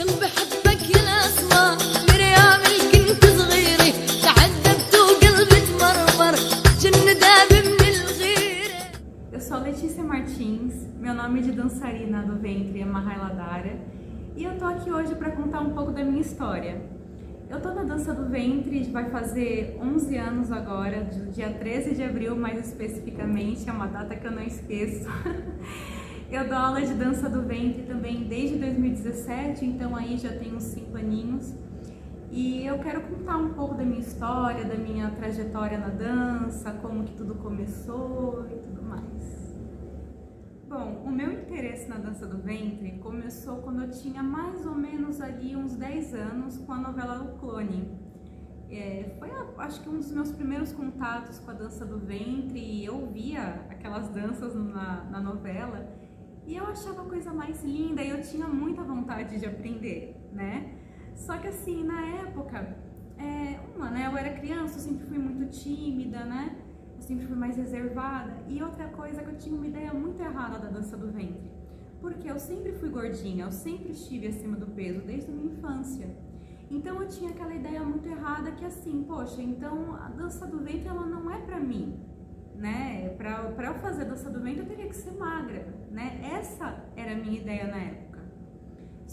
قلبي حبك يا الاسمر من ايام كنت صغيره تعذبت وقلبي تمرمر جن داب من الغيره. Eu sou a Letícia Martins, meu nome de dançarina do ventre é Mahaila Dara e eu tô aqui hoje para contar um pouco da minha história. Eu tô na dança do ventre, vai fazer 11 anos agora, dia 13 de abril mais especificamente, é uma data que eu não esqueço. Eu dou aula de dança do ventre também desde 2017, então aí já tem uns 5 aninhos. E eu quero contar um pouco da minha história, da minha trajetória na dança, como que tudo começou e tudo mais. Bom, o meu interesse na dança do ventre começou quando eu tinha mais ou menos ali uns 10 anos com a novela O Clone. Foi, acho que um dos meus primeiros contatos com a dança do ventre e eu via aquelas danças na novela e eu achava a coisa mais linda e eu tinha muita vontade de aprender, né? Só que assim, na época, eu era criança, eu sempre fui muito tímida, né? Eu sempre fui mais reservada. E outra coisa que eu tinha uma ideia muito errada da dança do ventre. Porque eu sempre fui gordinha, eu sempre estive acima do peso, desde a minha infância. Então eu tinha aquela ideia muito errada que assim, poxa, então a dança do ventre ela não é pra mim, né? Pra eu fazer a dança do ventre eu teria que ser magra, né? Essa era a minha ideia na época.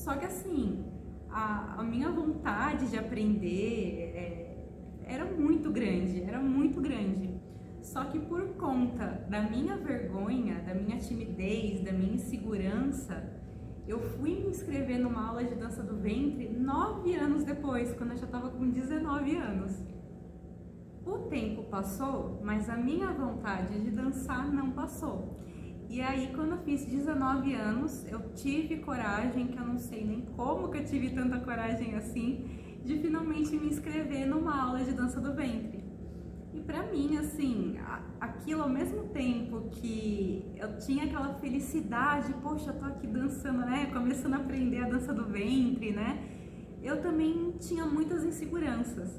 Só que assim, a minha vontade de aprender era muito grande, Só que por conta da minha vergonha, da minha timidez, da minha insegurança, eu fui me inscrever numa aula de dança do ventre 9 anos depois, quando eu já estava com 19 anos. O tempo passou, mas a minha vontade de dançar não passou. E aí, quando eu fiz 19 anos, eu tive coragem, que eu não sei nem como que eu tive tanta coragem assim, de finalmente me inscrever numa aula de dança do ventre. E pra mim, assim, aquilo ao mesmo tempo que eu tinha aquela felicidade, poxa, eu tô aqui dançando, né, começando a aprender a dança do ventre, né, eu também tinha muitas inseguranças.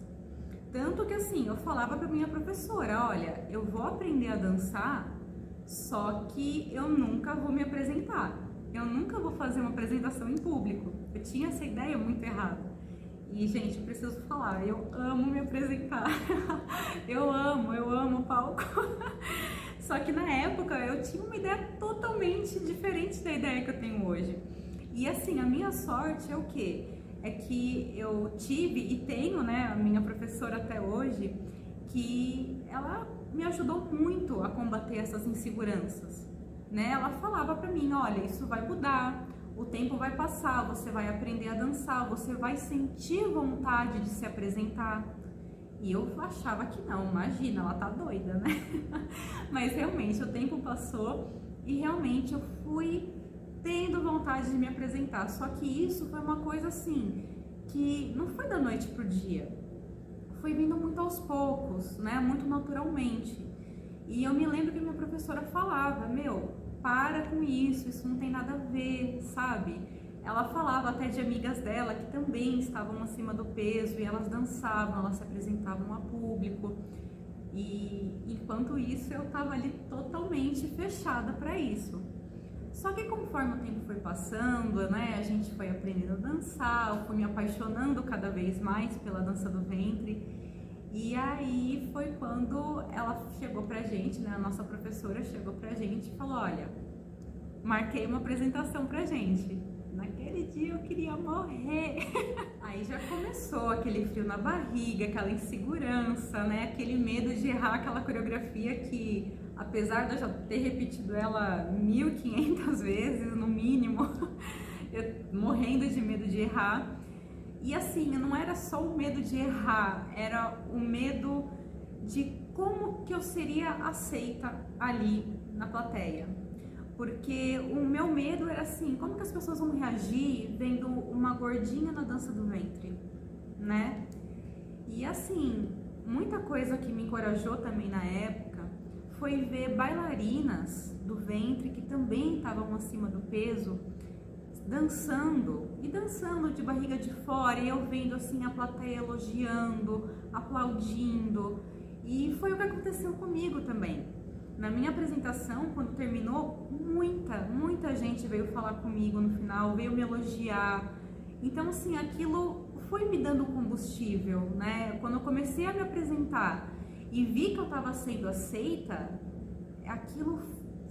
Tanto que assim, eu falava pra minha professora, olha, eu vou aprender a dançar, só que eu nunca vou me apresentar, eu nunca vou fazer uma apresentação em público. Eu tinha essa ideia muito errada. E, gente, eu preciso falar, eu amo me apresentar, eu amo o palco. Só que na época eu tinha uma ideia totalmente diferente da ideia que eu tenho hoje. E assim, a minha sorte é o quê? É que eu tive e tenho, né, a minha professora até hoje, que ela me ajudou muito a combater essas inseguranças, né? Ela falava pra mim, olha, isso vai mudar, o tempo vai passar, você vai aprender a dançar, você vai sentir vontade de se apresentar. E eu achava que não, imagina, ela tá doida, né? Mas realmente o tempo passou e realmente eu fui tendo vontade de me apresentar. Só que isso foi uma coisa assim, que não foi da noite pro dia. Foi vindo muito aos poucos, né? Muito naturalmente. E eu me lembro que minha professora falava, para com isso não tem nada a ver, sabe? Ela falava até de amigas dela que também estavam acima do peso e elas dançavam, elas se apresentavam a público. E enquanto isso eu tava ali totalmente fechada para isso. Só que conforme o tempo foi passando, né, a gente foi aprendendo a dançar, eu fui me apaixonando cada vez mais pela dança do ventre. E aí foi quando ela chegou pra gente, né, a nossa professora chegou pra gente e falou, olha, marquei uma apresentação pra gente. Naquele dia eu queria morrer. Aí já começou aquele frio na barriga, aquela insegurança, né, aquele medo de errar aquela coreografia que, apesar de eu já ter repetido ela 1500 vezes, no mínimo, eu morrendo de medo de errar. E assim, não era só o medo de errar, era o medo de como que eu seria aceita ali na plateia. Porque o meu medo era assim, como que as pessoas vão reagir vendo uma gordinha na dança do ventre, né? E assim, muita coisa que me encorajou também na época foi ver bailarinas do ventre que também estavam acima do peso, dançando de barriga de fora, e eu vendo assim a plateia elogiando, aplaudindo, e foi o que aconteceu comigo também. Na minha apresentação, quando terminou, muita gente veio falar comigo no final, veio me elogiar, Então, assim, aquilo foi me dando combustível, né? Quando eu comecei a me apresentar e vi que eu estava sendo aceita, aquilo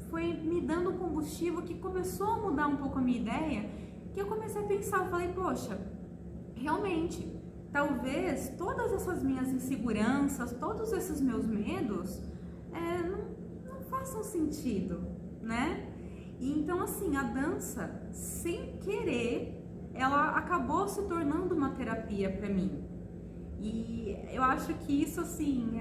foi me dando combustível que começou a mudar um pouco a minha ideia, que eu comecei a pensar, eu falei, poxa, realmente, talvez todas essas minhas inseguranças, todos esses meus medos, não façam sentido, né? E então, assim, a dança, sem querer, ela acabou se tornando uma terapia para mim. E eu acho que isso, assim,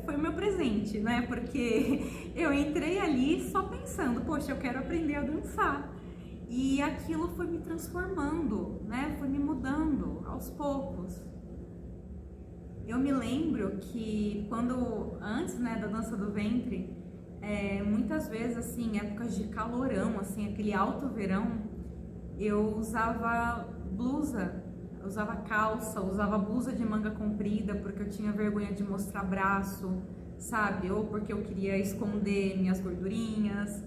foi o meu presente, né? Porque eu entrei ali só pensando, poxa, eu quero aprender a dançar. E aquilo foi me transformando, né? Foi me mudando aos poucos. Eu me lembro que antes, né, da dança do ventre, muitas vezes, assim, épocas de calorão, assim, aquele alto verão, eu usava blusa, usava calça, usava blusa de manga comprida porque eu tinha vergonha de mostrar braço, sabe? Ou porque eu queria esconder minhas gordurinhas.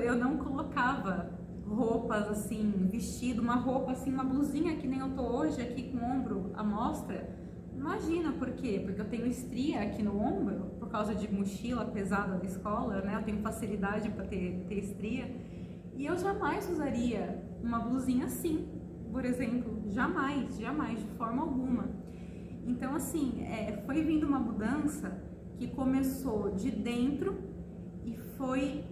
Eu não colocava roupas assim, vestido, uma roupa assim, uma blusinha que nem eu tô hoje aqui com o ombro à mostra. Imagina por quê? Porque eu tenho estria aqui no ombro por causa de mochila pesada da escola, né? Eu tenho facilidade para ter estria. E eu jamais usaria uma blusinha assim, por exemplo, jamais, de forma alguma. Então, assim, foi vindo uma mudança que começou de dentro e foi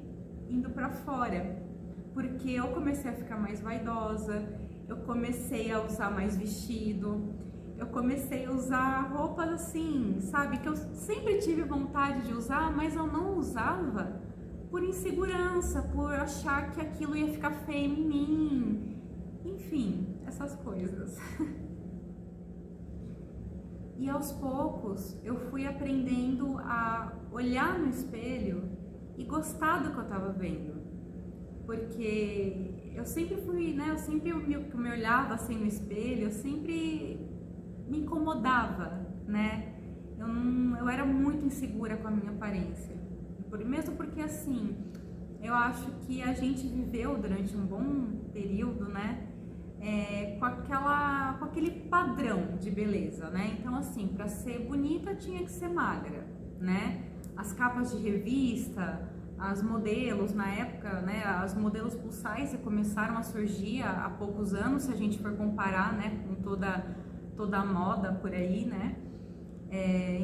indo para fora, porque eu comecei a ficar mais vaidosa, eu comecei a usar mais vestido, eu comecei a usar roupas assim, sabe, que eu sempre tive vontade de usar, mas eu não usava por insegurança, por achar que aquilo ia ficar feio em mim, enfim, essas coisas. E aos poucos eu fui aprendendo a olhar no espelho e gostar do que eu estava vendo, porque eu sempre fui, né, eu sempre me olhava assim no espelho, eu sempre me incomodava, né, eu era muito insegura com a minha aparência. Mesmo porque, assim, eu acho que a gente viveu durante um bom período, né, com aquele padrão de beleza, né? Então, assim, para ser bonita tinha que ser magra, né? As capas de revista, as modelos, na época, né, as modelos plus size começaram a surgir há poucos anos, se a gente for comparar, né, com toda a moda por aí, né?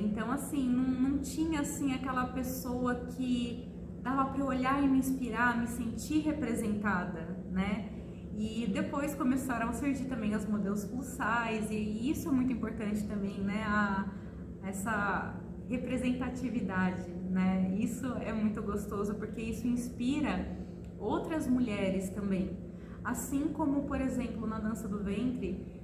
Então, assim, não tinha, assim, aquela pessoa que dava para eu olhar e me inspirar, me sentir representada, né? E depois começaram a surgir também as modelos plus size, e isso é muito importante também, né? Essa representatividade, né? Isso é muito gostoso, porque isso inspira outras mulheres também. Assim como, por exemplo, na dança do ventre,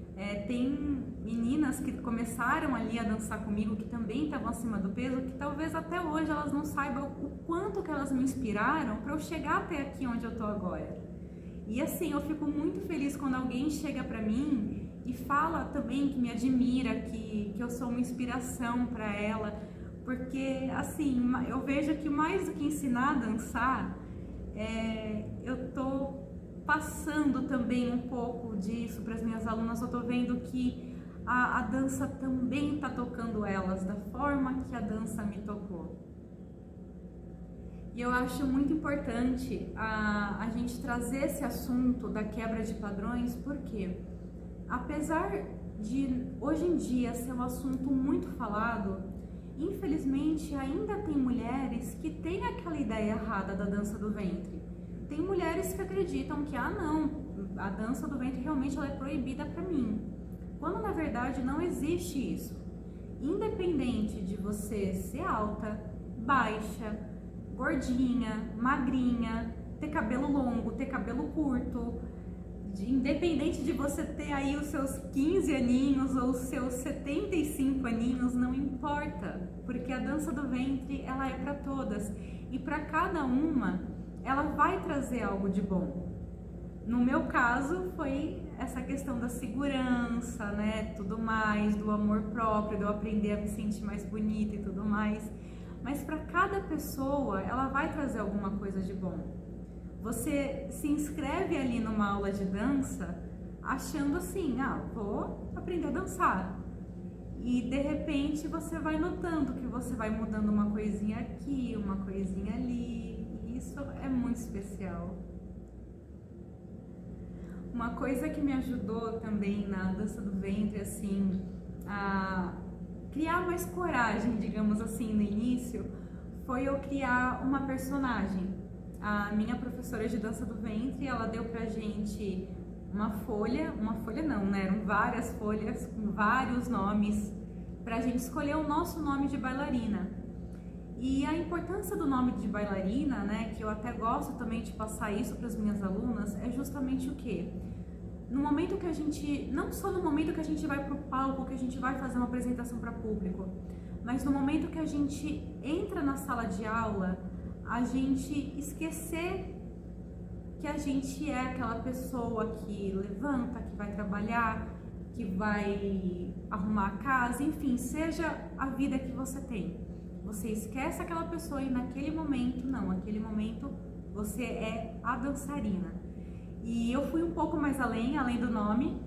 tem meninas que começaram ali a dançar comigo que também estavam acima do peso, que talvez até hoje elas não saibam o quanto que elas me inspiraram para eu chegar até aqui onde eu tô agora. E assim, eu fico muito feliz quando alguém chega para mim e fala também que me admira, que eu sou uma inspiração para ela, porque assim, eu vejo que mais do que ensinar a dançar, eu tô passando também um pouco disso para as minhas alunas. Eu tô vendo que a dança também tá tocando elas da forma que a dança me tocou. E eu acho muito importante a gente trazer esse assunto da quebra de padrões, porque apesar de hoje em dia ser um assunto muito falado, infelizmente ainda tem mulheres que têm aquela ideia errada da dança do ventre. Tem mulheres que acreditam que, não, a dança do ventre realmente ela é proibida para mim, quando na verdade não existe isso. Independente de você ser alta, baixa, gordinha, magrinha, ter cabelo longo, ter cabelo curto, independente de você ter aí os seus 15 aninhos ou os seus 75 aninhos, não importa, porque a dança do ventre ela é para todas, e para cada uma ela vai trazer algo de bom. No meu caso foi essa questão da segurança, né, tudo mais, do amor próprio, de eu aprender a me sentir mais bonita e tudo mais. Mas para cada pessoa ela vai trazer alguma coisa de bom. Você se inscreve ali numa aula de dança, achando assim, vou aprender a dançar. E de repente você vai notando que você vai mudando uma coisinha aqui, uma coisinha ali, e isso é muito especial. Uma coisa que me ajudou também na dança do ventre, assim, a criar mais coragem, digamos assim, no início, foi eu criar uma personagem. A minha professora de dança do ventre, ela deu pra gente uma folha não, né? Eram várias folhas com vários nomes pra gente escolher o nosso nome de bailarina. E a importância do nome de bailarina, né, que eu até gosto também de passar isso para as minhas alunas, é justamente o quê? No momento que a gente, não só no momento que a gente vai pro palco, que a gente vai fazer uma apresentação para público, mas no momento que a gente entra na sala de aula, a gente esquecer que a gente é aquela pessoa que levanta, que vai trabalhar, que vai arrumar a casa, enfim, seja a vida que você tem. Você esquece aquela pessoa e naquele momento, naquele momento você é a dançarina. E eu fui um pouco mais além do nome,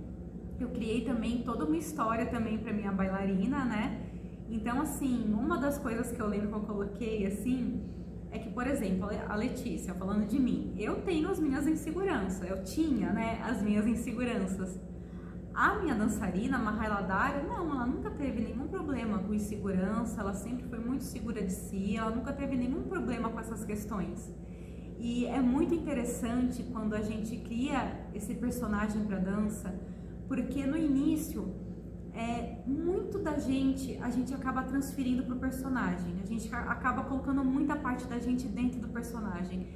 eu criei também toda uma história também para minha bailarina, né? Então, assim, uma das coisas que eu lembro que eu coloquei, assim, é que, por exemplo, a Letícia, falando de mim, eu tenho as minhas inseguranças, eu tinha, né, as minhas inseguranças. A minha dançarina, a Mahaila Dara, não, ela nunca teve nenhum problema com insegurança, ela sempre foi muito segura de si, ela nunca teve nenhum problema com essas questões. E é muito interessante quando a gente cria esse personagem para dança, porque no início, muito da gente, a gente acaba transferindo para o personagem, a gente acaba colocando muita parte da gente dentro do personagem.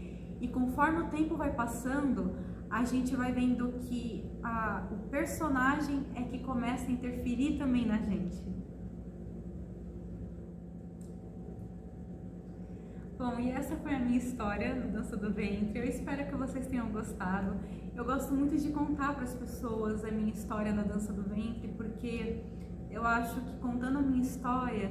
E conforme o tempo vai passando, a gente vai vendo que o personagem é que começa a interferir também na gente. Bom, e essa foi a minha história no Dança do Ventre. Eu espero que vocês tenham gostado. Eu gosto muito de contar para as pessoas a minha história na Dança do Ventre, porque eu acho que contando a minha história,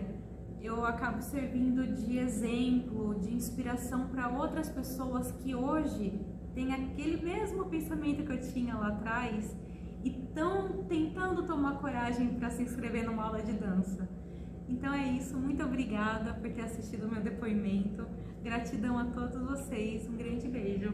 eu acabo servindo de exemplo, de inspiração para outras pessoas que hoje têm aquele mesmo pensamento que eu tinha lá atrás e estão tentando tomar coragem para se inscrever numa aula de dança. Então é isso, muito obrigada por ter assistido o meu depoimento. Gratidão a todos vocês, um grande beijo.